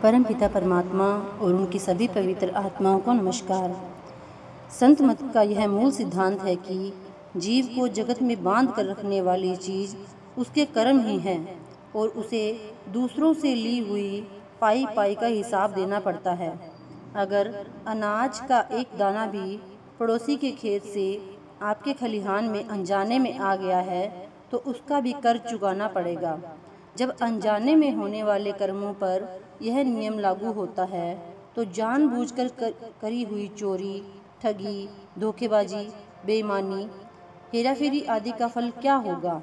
परमपिता परमात्मा और उनकी सभी पवित्र आत्माओं को नमस्कार। संत मत का यह मूल सिद्धांत है कि जीव को जगत में बांध कर रखने वाली चीज़ उसके कर्म ही हैं और उसे दूसरों से ली हुई पाई पाई का हिसाब देना पड़ता है। अगर अनाज का एक दाना भी पड़ोसी के खेत से आपके खलिहान में अनजाने में आ गया है तो उसका भी कर चुकाना पड़ेगा। जब अनजाने में होने वाले कर्मों पर यह नियम लागू होता है तो जानबूझकर करी हुई चोरी, ठगी, धोखेबाजी, बेईमानी, हेराफेरी आदि का फल क्या होगा।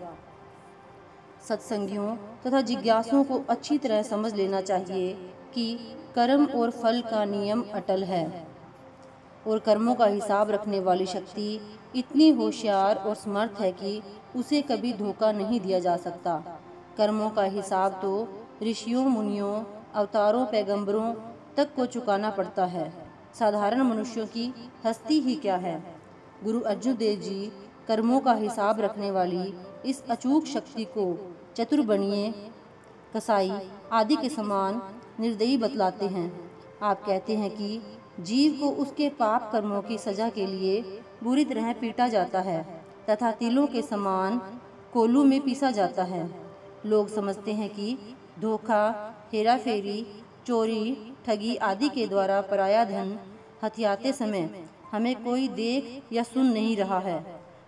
सत्संगियों तथा जिज्ञासुओं को अच्छी तरह समझ लेना चाहिए कि कर्म और फल का नियम अटल है और कर्मों का हिसाब रखने वाली शक्ति इतनी होशियार और समर्थ है कि उसे कभी धोखा नहीं दिया जा सकता। कर्मों का हिसाब तो ऋषियों, मुनियों, अवतारों, पैगंबरों तक को चुकाना पड़ता है। साधारण मनुष्यों की हस्ती ही क्या है। गुरु अर्जुन देव जी कर्मों का हिसाब रखने वाली इस अचूक शक्ति को चतुर्बणीय, कसाई आदि के समान निर्दयी बतलाते हैं। आप कहते हैं कि जीव को उसके पाप कर्मों की सजा के लिए बुरी तरह पीटा जाता है तथा तिलों के समान कोलू में पीसा जाता है। लोग समझते हैं कि धोखा, हेराफेरी, चोरी, ठगी आदि के द्वारा पराया धन हथियाते समय हमें कोई देख या सुन नहीं रहा है,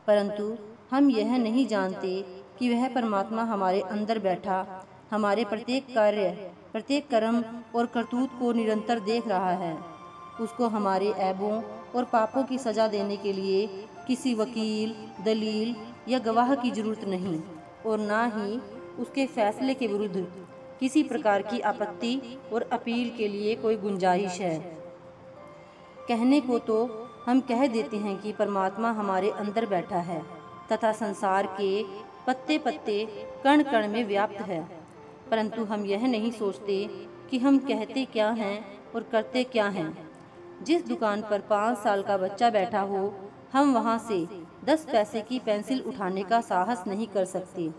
परंतु हम यह नहीं जानते कि वह परमात्मा हमारे अंदर बैठा हमारे प्रत्येक कार्य, प्रत्येक कर्म और करतूत को निरंतर देख रहा है। उसको हमारे ऐबों और पापों की सजा देने के लिए किसी वकील, दलील या गवाह की जरूरत नहीं और ना ही उसके फैसले के विरुद्ध किसी प्रकार की आपत्ति और अपील के लिए कोई गुंजाइश है। कहने को तो हम कह देते हैं कि परमात्मा हमारे अंदर बैठा है तथा संसार के पत्ते पत्ते, कण कण में व्याप्त है, परंतु हम यह नहीं सोचते कि हम कहते क्या हैं और करते क्या हैं। जिस दुकान पर 5 साल का बच्चा बैठा हो, हम वहां से 10 पैसे की पेंसिल उठाने का साहस नहीं कर सकते।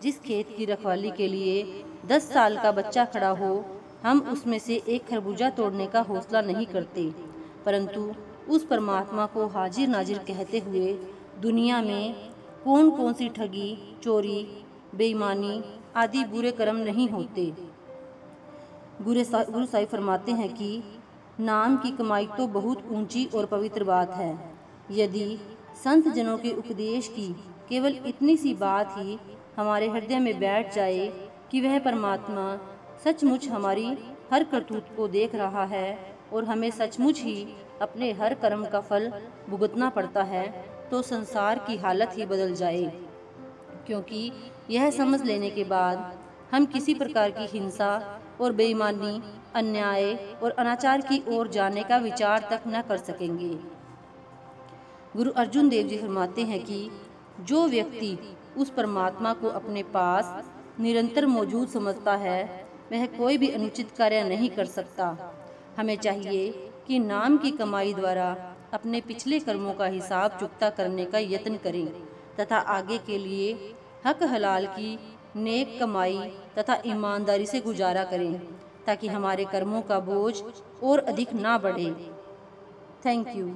जिस खेत की रखवाली के लिए 10 साल का बच्चा खड़ा हो, हम उसमें से एक खरबूजा तोड़ने का हौसला नहीं करते, परंतु उस परमात्मा को हाजिर नाजिर कहते हुए दुनिया में कौन कौन सी ठगी, चोरी, बेईमानी आदि बुरे कर्म नहीं होते। गुरु साहिब फरमाते हैं कि नाम की कमाई तो बहुत ऊंची और पवित्र बात है। यदि संत जनों के उपदेश की केवल इतनी सी बात ही हमारे हृदय में बैठ जाए कि वह परमात्मा सचमुच हमारी हर करतूत को देख रहा है और हमें सचमुच ही अपने हर कर्म का फल भुगतना पड़ता है, तो संसार की हालत ही बदल जाए। क्योंकि यह समझ लेने के बाद हम किसी प्रकार की हिंसा और बेईमानी, अन्याय और अनाचार की ओर जाने का विचार तक न कर सकेंगे। गुरु अर्जुन देव जी फरमाते हैं कि जो व्यक्ति उस परमात्मा को अपने पास निरंतर मौजूद समझता है, वह कोई भी अनुचित कार्य नहीं कर सकता। हमें चाहिए कि नाम की कमाई द्वारा अपने पिछले कर्मों का हिसाब चुकता करने का यत्न करें तथा आगे के लिए हक हलाल की नेक कमाई तथा ईमानदारी से गुजारा करें ताकि हमारे कर्मों का बोझ और अधिक ना बढ़े। Thank you.